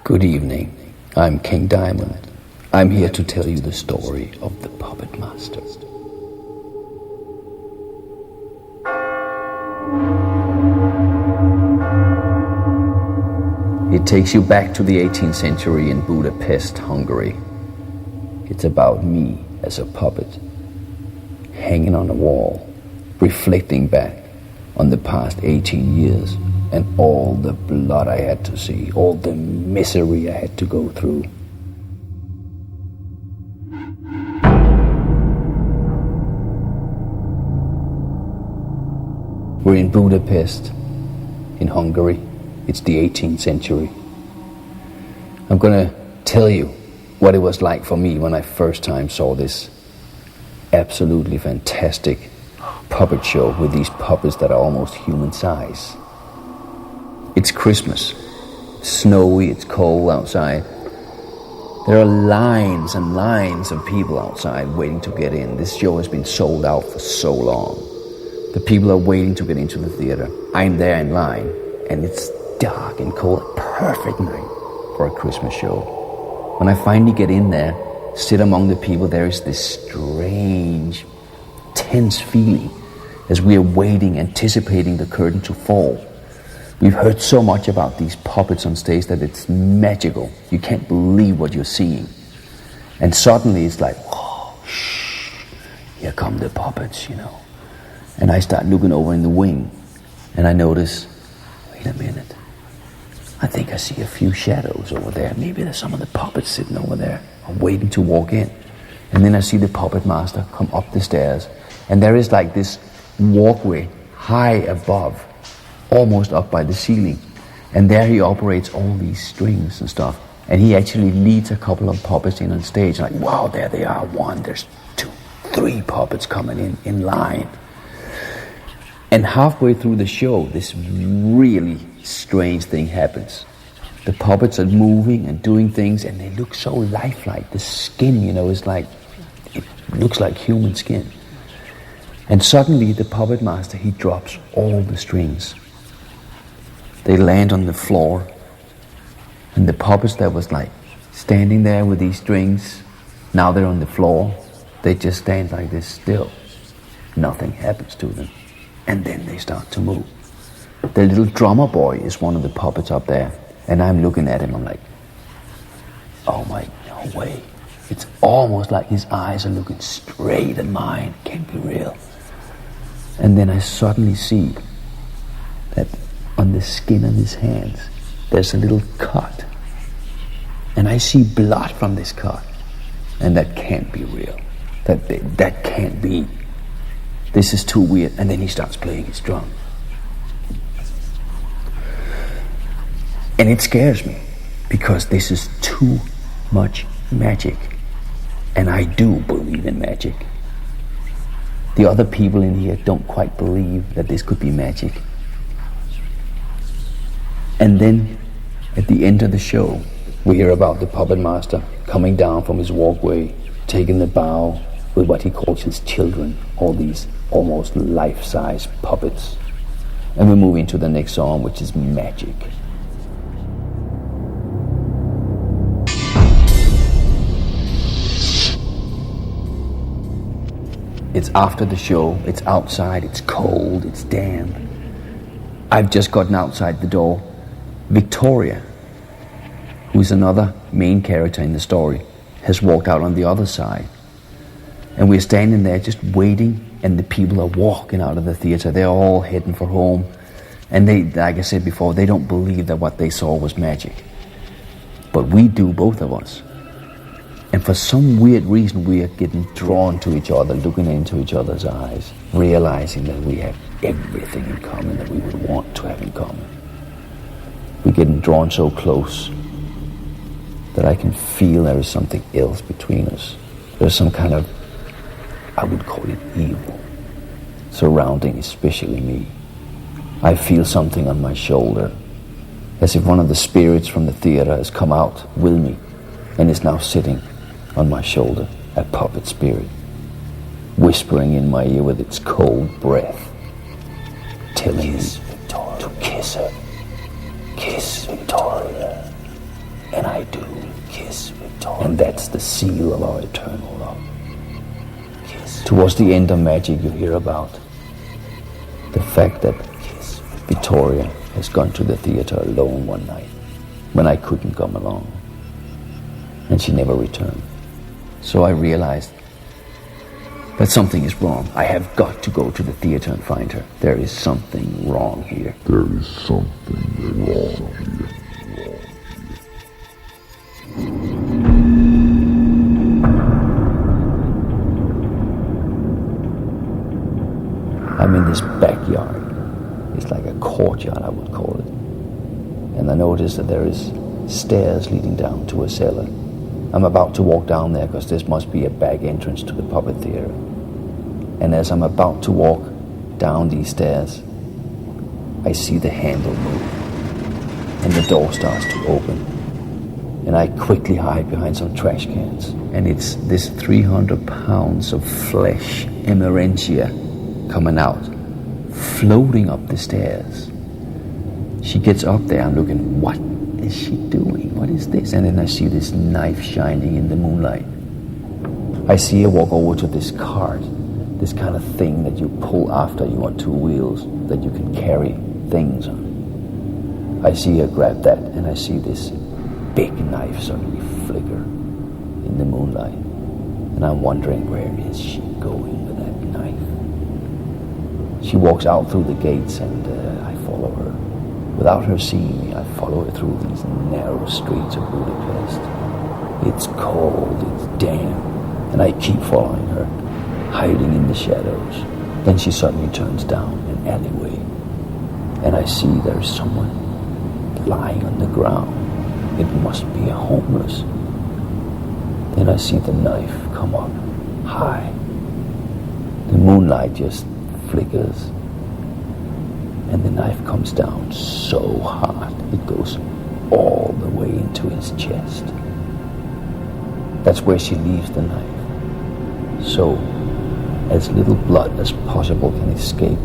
Good evening. I'm King Diamond. I'm here to tell you the story of the Puppet Master. It takes you back to the 18th century in Budapest, Hungary. It's about me as a puppet, hanging on a wall, reflecting back on the past 18 years and all the blood I had to see, all the misery I had to go through. We're in Budapest, in Hungary. It's the 18th century. I'm gonna tell you what it was like for me when I first time saw this absolutely fantastic puppet show with these puppets that are almost human size. It's Christmas, snowy, it's cold outside. There are lines and lines of people outside waiting to get in. This show has been sold out for so long. The people are waiting to get into the theater. I'm there in line, and it's dark and cold, perfect night for a Christmas show. When I finally get in there, sit among the people, there is this strange, tense feeling as we are waiting, anticipating the curtain to fall. We've heard so much about these puppets on stage that it's magical. You can't believe what you're seeing. And suddenly it's like, whoa, shh, here come the puppets, And I start looking over in the wing, and I notice, wait a minute, I think I see a few shadows over there. Maybe there's some of the puppets sitting over there, waiting to walk in. And then I see the puppet master come up the stairs, and there is like this walkway high above, almost up by the ceiling. And there he operates all these strings and stuff. And he actually leads a couple of puppets in on stage. Like, wow, there they are. One, there's two, three puppets coming in line. And halfway through the show, this really strange thing happens. The puppets are moving and doing things, and they look so lifelike. The skin, is like, it looks like human skin. And suddenly the puppet master, he drops all the strings. They land on the floor, and the puppets that was like standing there with these strings, now they're on the floor. They just stand like this still. Nothing happens to them. And then they start to move. The little drummer boy is one of the puppets up there, and I'm looking at him, I'm like, oh my, no way. It's almost like his eyes are looking straight at mine. Can't be real. And then I suddenly see that on the skin of his hands, there's a little cut. And I see blood from this cut. And that can't be real. That can't be. This is too weird. And then he starts playing his drum. And it scares me, because this is too much magic. And I do believe in magic. The other people in here don't quite believe that this could be magic. And then, at the end of the show, we hear about the puppet master coming down from his walkway, taking the bow with what he calls his children, all these almost life-size puppets. And we move into the next song, which is Magic. It's after the show, it's outside, it's cold, it's damp. I've just gotten outside the door. Victoria, who is another main character in the story, has walked out on the other side. And we're standing there just waiting, and the people are walking out of the theater. They're all heading for home. And they, like I said before, they don't believe that what they saw was magic. But we do, both of us. And for some weird reason, we are getting drawn to each other, looking into each other's eyes, realizing that we have everything in common that we would want to have in common. We're getting drawn so close that I can feel there is something else between us. There's some kind of, I would call it evil, surrounding especially me. I feel something on my shoulder, as if one of the spirits from the theater has come out with me and is now sitting on my shoulder, a puppet spirit, whispering in my ear with its cold breath, telling me to kiss her, kiss Victoria, And I do. Kiss Victoria. And that's the seal of our eternal love. Kiss. Towards the end of Magic, you hear about the fact that Victoria has gone to the theater alone one night when I couldn't come along. And she never returned. So I realized that something is wrong. I have got to go to the theater and find her. There is something wrong here. There is something wrong here. I'm in this backyard. It's like a courtyard, I would call it. And I notice that there is stairs leading down to a cellar. I'm about to walk down there because this must be a back entrance to the puppet theater. And as I'm about to walk down these stairs, I see the handle move. And the door starts to open. And I quickly hide behind some trash cans. And it's this 300 pounds of flesh, emerentia, coming out, floating up the stairs. She gets up there, I'm looking, what is she doing? What is this? And then I see this knife shining in the moonlight. I see her walk over to this cart, this kind of thing that you pull after you on two wheels, that you can carry things on. I see her grab that, and I see this big knife suddenly flicker in the moonlight. And I'm wondering, where is she going with that knife? She walks out through the gates, and I follow her. Without her seeing me, I follow her through these narrow streets of Budapest. It's cold, it's damp, and I keep following her, hiding in the shadows. Then she suddenly turns down an alleyway, and I see there's someone lying on the ground. It must be a homeless. Then I see the knife come up high. The moonlight just flickers, and the knife comes down so hard it goes all the way into his chest. That's where she leaves the knife, so as little blood as possible can escape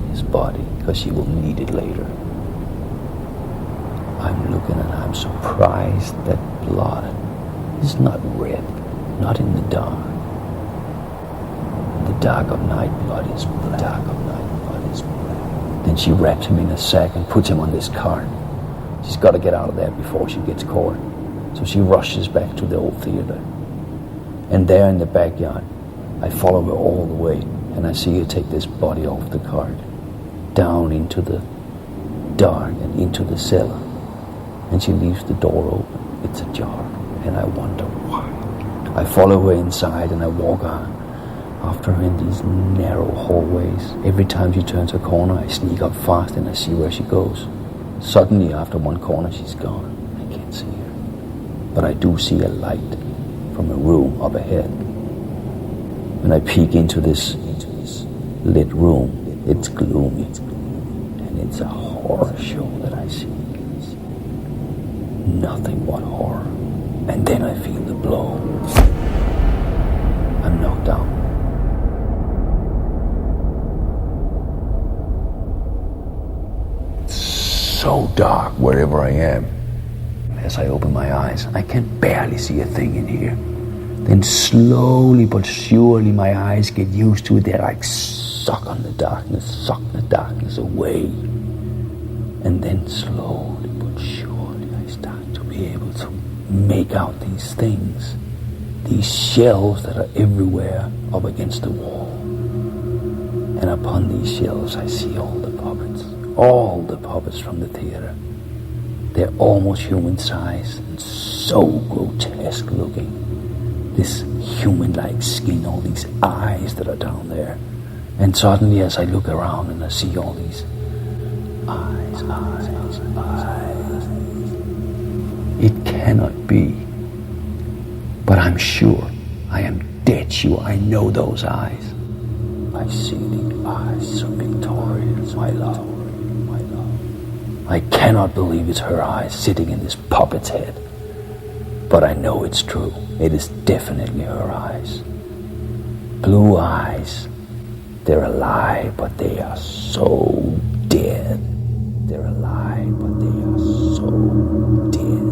his body, because she will need it later. I'm looking, and I'm surprised that blood is not red, not in the dark. In the dark of night, blood is black. Dark of night, blood is black. Then she wraps him in a sack and puts him on this cart. She's got to get out of there before she gets caught. So she rushes back to the old theater. And there in the backyard, I follow her all the way, and I see her take this body off the cart, down into the dark and into the cellar. And she leaves the door open. It's ajar, and I wonder why. I follow her inside, and I walk on after her in these narrow hallways. Every time she turns a corner, I sneak up fast, and I see where she goes. Suddenly, after one corner, she's gone. I can't see her. But I do see a light from a room up ahead. When I peek into this lit room, it's gloomy, and it's a horror show that I see. Nothing but horror. And then I feel the blow. I'm knocked out. It's so dark wherever I am. As I open my eyes, I can barely see a thing in here. Then slowly but surely my eyes get used to it. They're like suck the darkness away. And then slowly but surely I start to be able to make out these things. These shelves that are everywhere up against the wall. And upon these shelves I see all the puppets from the theater. They're almost human size and so grotesque looking. This human-like skin, all these eyes that are down there. And suddenly as I look around and I see all these eyes. It cannot be. But I'm sure, I am dead sure, I know those eyes. I see the eyes of Victoria, my love. I cannot believe it's her eyes sitting in this puppet's head. But I know it's true. It is definitely her eyes. Blue eyes. They're alive, but they are so dead. They're alive, but they are so dead.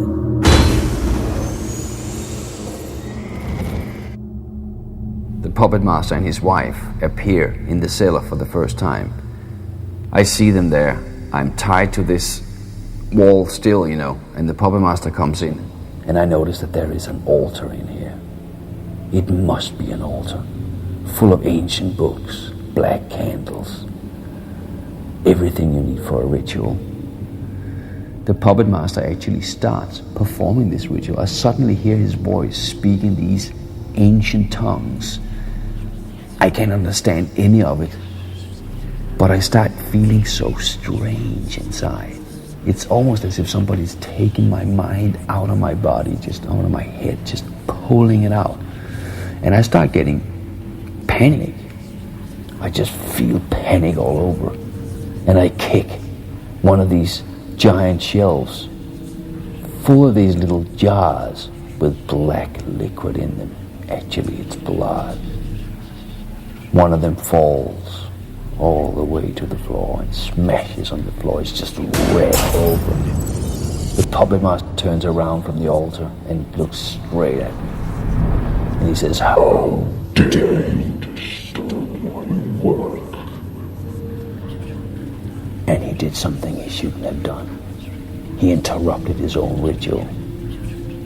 puppet master and his wife appear in the cellar for the first time. I see them there. I'm tied to this wall still, and the puppet master comes in. And I notice that there is an altar in here. It must be an altar, full of ancient books, black candles, everything you need for a ritual. The puppet master actually starts performing this ritual. I suddenly hear his voice speaking these ancient tongues. I can't understand any of it, but I start feeling so strange inside. It's almost as if somebody's taking my mind out of my body, just out of my head, just pulling it out. And I start getting panic. I just feel panic all over. And I kick one of these giant shelves full of these little jars with black liquid in them. Actually, it's blood. One of them falls all the way to the floor and smashes on the floor. It's just red over. The puppet master turns around from the altar and looks straight at me. And he says, "How dare you disturb my work?" And he did something he shouldn't have done. He interrupted his own ritual.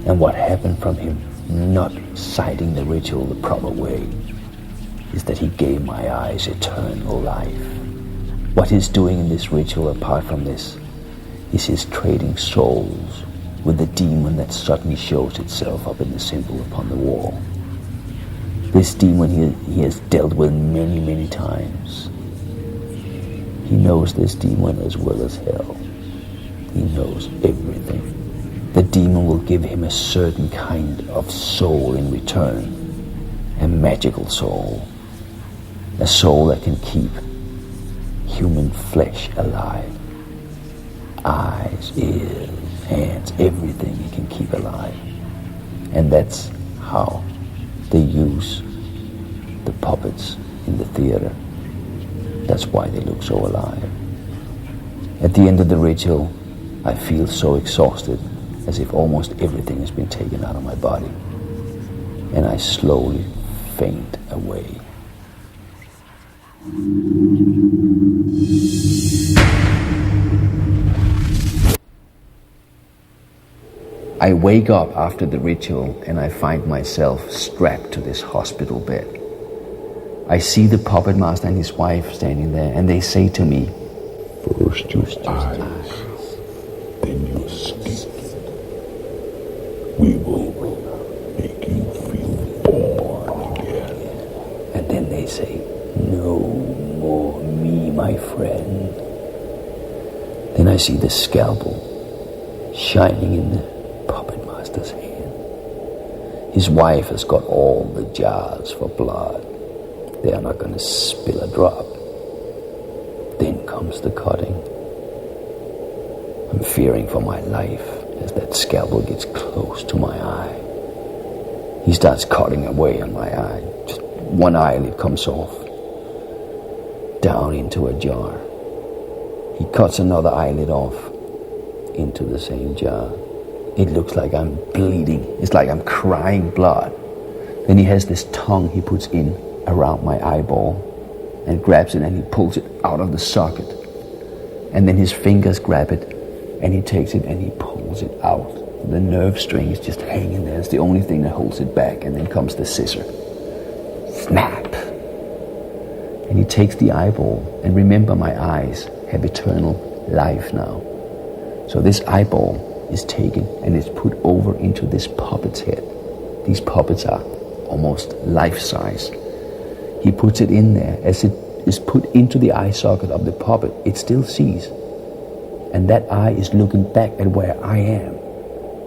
And what happened from him not citing the ritual the proper way is that he gave my eyes eternal life. What he's doing in this ritual, apart from this, is he's trading souls with the demon that suddenly shows itself up in the symbol upon the wall. This demon he has dealt with many, many times. He knows this demon as well as hell. He knows everything. The demon will give him a certain kind of soul in return, a magical soul, a soul that can keep human flesh alive. Eyes, ears, hands, everything he can keep alive. And that's how they use the puppets in the theater. That's why they look so alive. At the end of the ritual, I feel so exhausted, as if almost everything has been taken out of my body. And I slowly faint away. I wake up after the ritual and I find myself strapped to this hospital bed. I see the puppet master and his wife standing there, and they say to me, First your eyes, then your skin. We will make you feel born again. And then they say, "No more me, my friend." Then I see the scalpel shining in the puppet master's hand. His wife has got all the jars for blood. They are not going to spill a drop. Then comes the cutting. I'm fearing for my life as that scalpel gets close to my eye. He starts cutting away on my eye. Just one eyelid comes off, down into a jar. He cuts another eyelid off into the same jar. It looks like I'm bleeding. It's like I'm crying blood. Then he has this tongue he puts in around my eyeball and grabs it, and he pulls it out of the socket. And then his fingers grab it and he takes it and he pulls it out. The nerve string is just hanging there. It's the only thing that holds it back. And then comes the scissor. Snap! And he takes the eyeball, and remember, my eyes have eternal life now. So this eyeball is taken and it's put over into this puppet's head. These puppets are almost life-size. He puts it in there. As it is put into the eye socket of the puppet, it still sees. And that eye is looking back at where I am.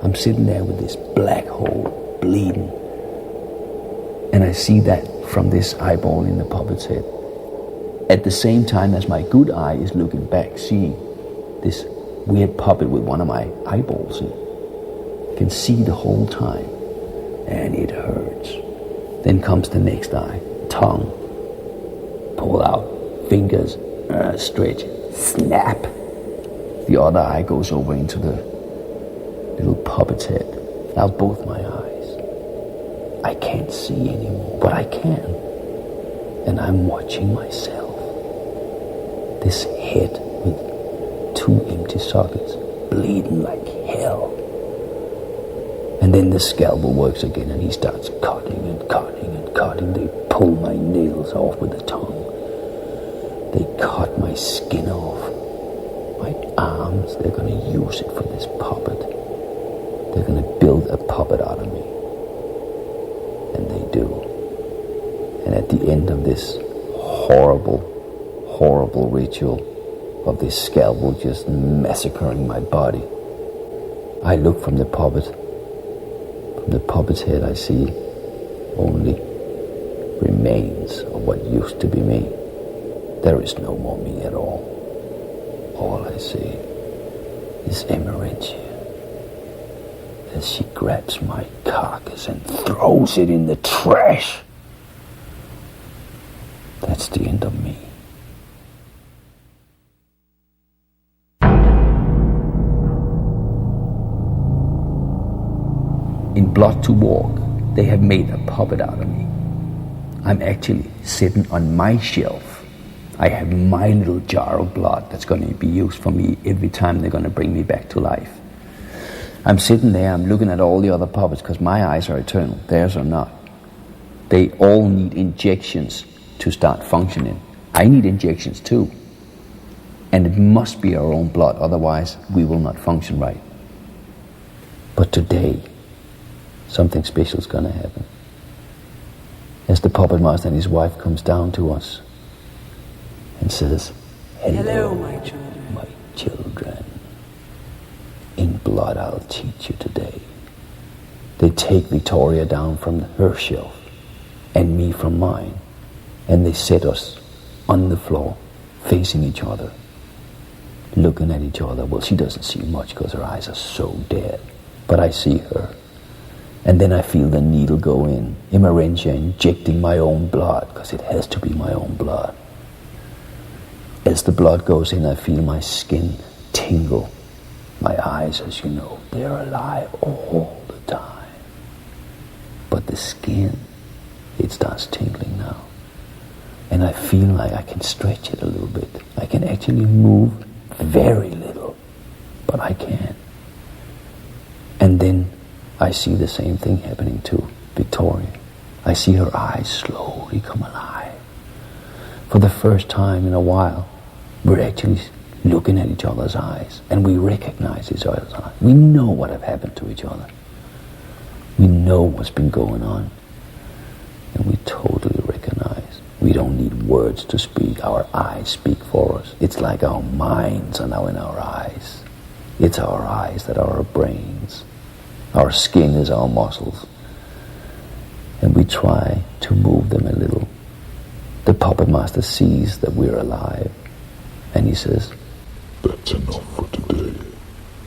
I'm sitting there with this black hole, bleeding. And I see that from this eyeball in the puppet's head. At the same time as my good eye is looking back, seeing this weird puppet with one of my eyeballs in. Can see the whole time. And it hurts. Then comes the next eye. Tongue. Pull out. Fingers. Stretch. Snap. The other eye goes over into the little puppet's head. Now both my eyes. I can't see anymore, but I can. and I'm watching myself. This head with 2 empty sockets, bleeding like hell. And then the scalpel works again, and he starts cutting and cutting and cutting. They pull my nails off with the tongue. They cut my skin off. My arms, they're going to use it for this puppet. They're going to build a puppet out of me. And they do. And at the end of this horrible, horrible ritual of this scalpel just massacring my body, I look from the puppet. From the puppet's head I see only remains of what used to be me. There is no more me at all. All I see is Emerentia as she grabs my carcass and throws it in the trash. That's the end of me. In Blood to Walk, they have made a puppet out of me. I'm actually sitting on my shelf. I have my little jar of blood that's going to be used for me every time they're going to bring me back to life. I'm sitting there, I'm looking at all the other puppets because my eyes are eternal, theirs are not. They all need injections to start functioning. I need injections too. And it must be our own blood, otherwise we will not function right. But today, something special is going to happen. As the puppet master and his wife comes down to us and says, Hello, my children. My children. In blood I'll teach you today. They take Victoria down from her shelf and me from mine, and they set us on the floor, facing each other, looking at each other. Well, she doesn't see much because her eyes are so dead, but I see her. And then I feel the needle go in, Emerentia injecting my own blood, because it has to be my own blood. As the blood goes in, I feel my skin tingle. My eyes, as you know, they're alive all the time. But the skin, it starts tingling now. And I feel like I can stretch it a little bit. I can actually move very little, but I can. And then I see the same thing happening to Victoria. I see her eyes slowly come alive. For the first time in a while, we're actually looking at each other's eyes, and we recognize each other's eyes. We know what have happened to each other. We know what's been going on, and we totally recognize. We don't need words to speak. Our eyes speak for us. It's like our minds are now in our eyes. It's our eyes that are our brains. Our skin is our muscles. And we try to move them a little. The puppet master sees that we're alive, and he says, That's enough for today.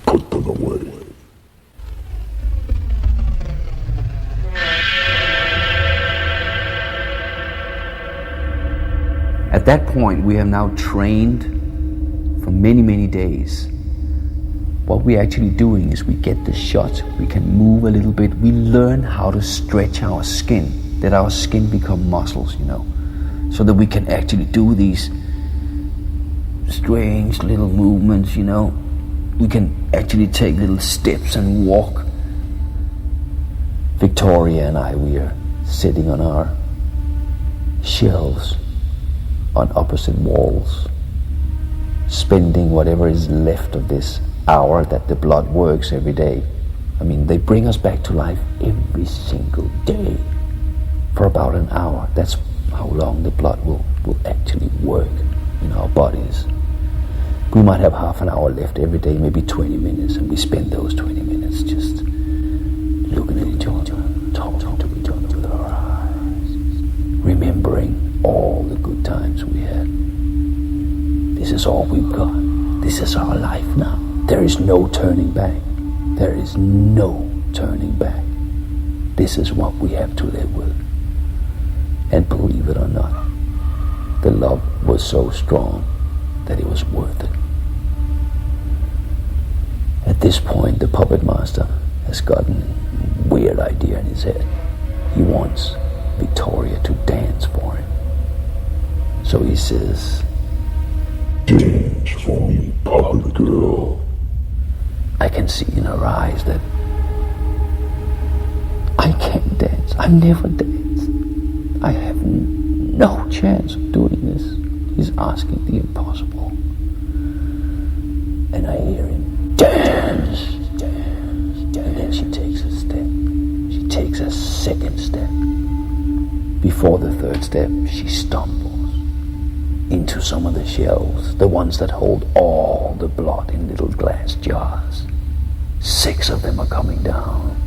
Put them away. At that point, we have now trained for many, many days. What we're actually doing is we get the shot, we can move a little bit, we learn how to stretch our skin, that our skin become muscles, so that we can actually do these strange little movements, We can actually take little steps and walk. Victoria and I, we are sitting on our shelves on opposite walls, spending whatever is left of this hour that the blood works every day. I mean, they bring us back to life every single day for about an hour. That's how long the blood will actually work in our bodies. We might have half an hour left every day, maybe 20 minutes, and we spend those 20 minutes just looking at each other, talking to each other with our eyes, remembering all the good times we had. This is all we've got. This is our life now. There is no turning back. There is no turning back. This is what we have to live with. And believe it or not, the love was so strong that it was worth it. At this point, the puppet master has gotten a weird idea in his head. He wants Victoria to dance for him. So he says, Dance for me, puppet girl. I can see in her eyes that I can't dance. I never dance. I have no chance of doing this. He's asking the impossible. And I hear him, dance, dance, dance. And then she takes a step. She takes a second step. Before the third step, she stumbles into some of the shelves, the ones that hold all the blood in little glass jars. 6 of them are coming down.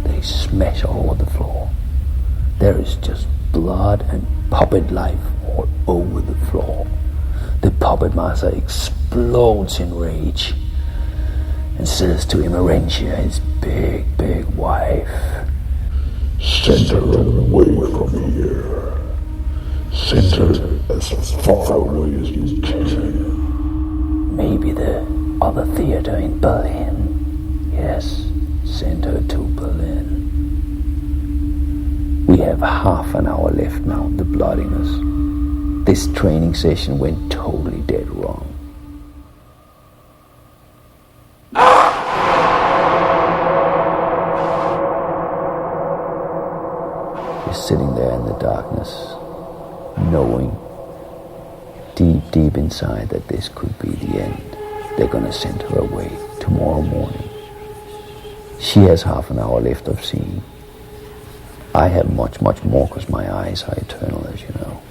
They smash all over the floor. There is just blood and puppet life all over the floor. The puppet master explodes in rage and says to Emerentia, his big, big wife, Send her away from here. Send her as far away as you can. maybe the other theater in Berlin. Yes, send her to Berlin. We have half an hour left now, the bloodiness. This training session went totally dead wrong. She's sitting there in the darkness, knowing deep, deep inside that this could be the end. They're gonna send her away tomorrow morning. She has half an hour left of seeing. I have much, much more because my eyes are eternal, as you know.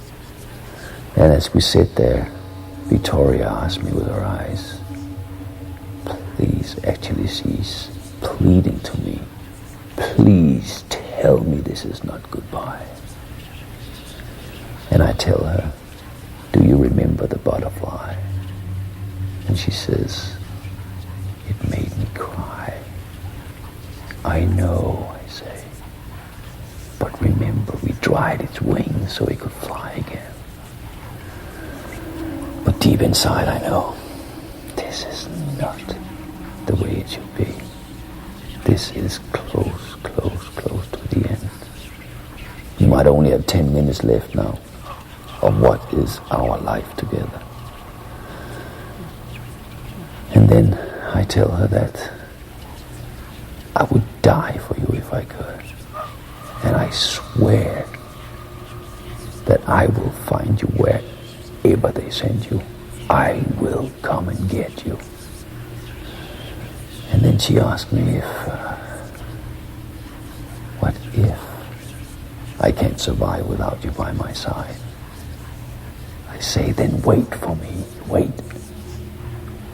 And as we sit there, Victoria asks me with her eyes, please, actually she's pleading to me, please tell me this is not goodbye. And I tell her, do you remember the butterfly? And she says, it made me cry. I know, I say. But remember, we dried its wings so it could fly again. But deep inside I know, this is not the way it should be. This is close, close, close to the end. You might only have 10 minutes left now of what is our life together. And then I tell her that I would die for you if I could. And I swear that I will find you wherever they send you. I will come and get you. And then she asked me what if I can't survive without you by my side? I say, then wait for me. Wait.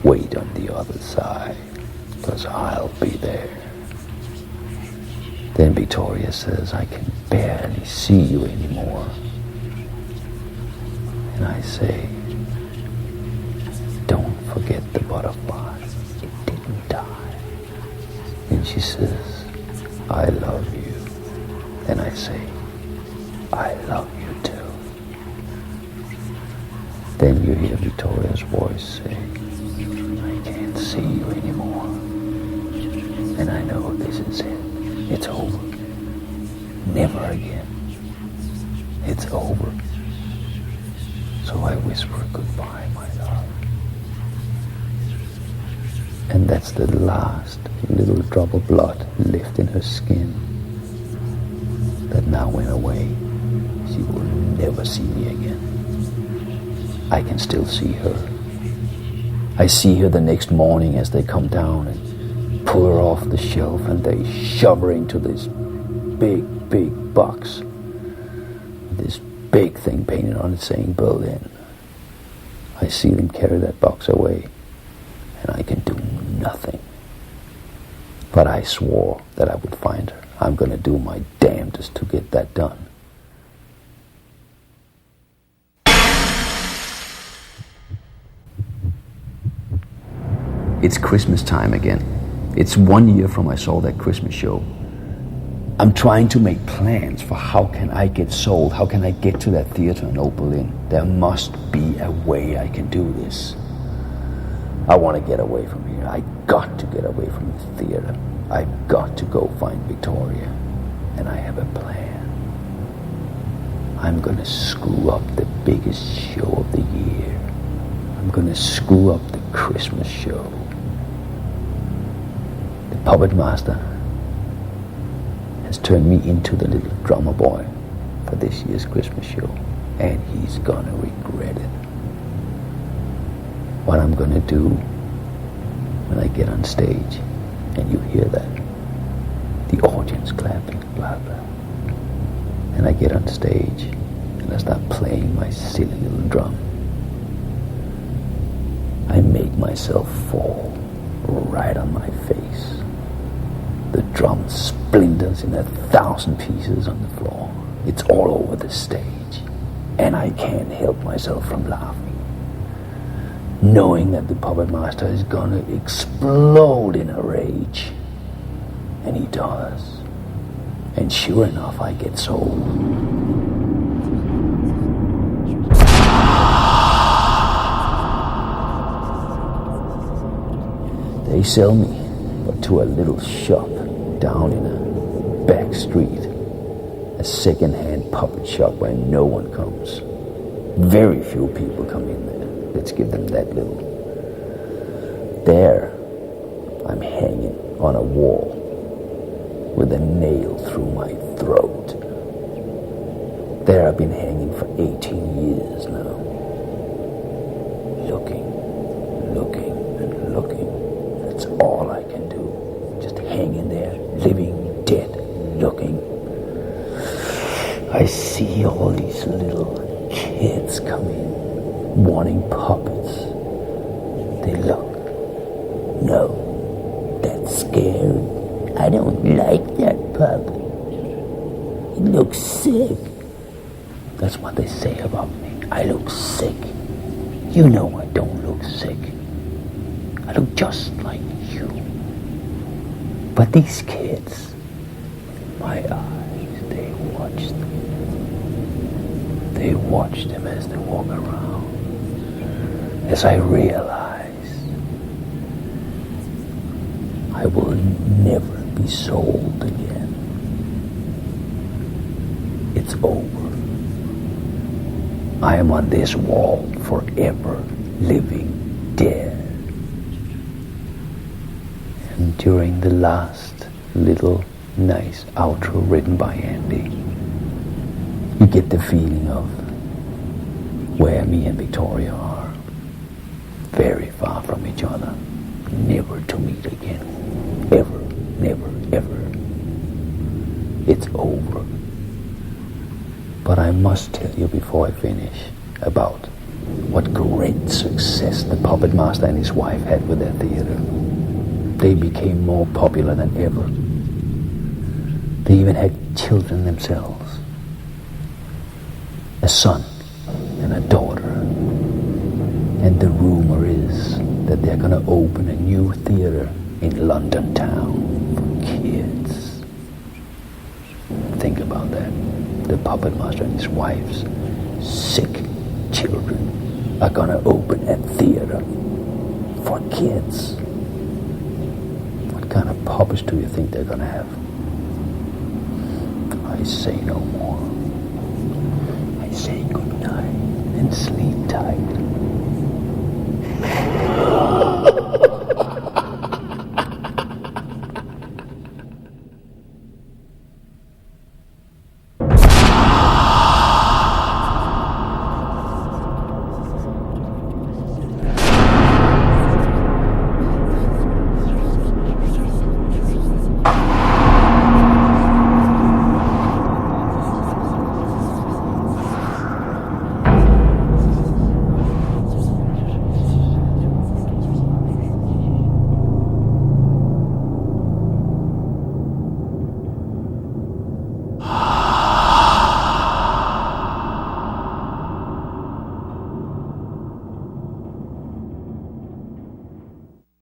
Wait on the other side, because I'll be there. Then Victoria says, I can barely see you anymore. And I say, don't forget the butterfly. It didn't die. And she says, I love you. And I say, I love you too. Then you hear Victoria's voice say, I can't see you anymore. And I know this is it. It's over. Never again. It's over. So I whisper goodbye, my love. And that's the last little drop of blood left in her skin that now went away. She will never see me again. I can still see her. I see her the next morning as they come down and pull her off the shelf and they shove her into this big, big box. This big thing painted on it saying Berlin. I see them carry that box away and I can do nothing. But I swore that I would find her. I'm going to do my damnedest to get that done. It's Christmas time again. It's 1 year from I saw that Christmas show. I'm trying to make plans for how can I get sold, how can I get to that theater in Old Berlin. There must be a way I can do this. I want to get away from here. I got to get away from the theater. I've got to go find Victoria. And I have a plan. I'm gonna screw up the biggest show of the year. I'm gonna screw up the Christmas show. The puppet master has turned me into the little drummer boy for this year's Christmas show, and he's gonna regret it. What I'm gonna do when I get on stage and you hear that, the audience clapping, blah blah, and I get on stage and I start playing my silly little drum, I make myself fall right on my face. The drum splinters in 1,000 pieces on the floor. It's all over the stage, and I can't help myself from laughing, knowing that the puppet master is gonna explode in a rage. And he does. And sure enough, I get sold. They sell me to a little shop down in a back street, a second-hand puppet shop where no one comes. Very few people come in there. Let's give them that little. There, I'm hanging on a wall with a nail through my throat. There I've been hanging for 18 years now. Looking, and looking. That's all I can do. Just hanging there, living, dead, looking. I see all these little kids come in, wanting puppets. They look. No, that's scary. I don't like that puppet. It looks sick. That's what they say about me. I look sick. You know I don't look sick. I look just like you. But these kids, my eyes, they watch them. They watch them as they walk around. As I realize I will never be sold again. It's over. I am on this wall forever, living dead. And during the last little nice outro written by Andy, you get the feeling of where me and Victoria are. Very far from each other, never to meet again. Ever, never, ever. It's over. But I must tell you before I finish about what great success the puppet master and his wife had with their theater. They became more popular than ever. They even had children themselves. A son and a daughter. And the rumor is that they're going to open a new theater in London town for kids. Think about that. The puppet master and his wife's sick children are going to open a theater for kids. What kind of puppets do you think they're going to have? I say no more. I say good night and sleep tight.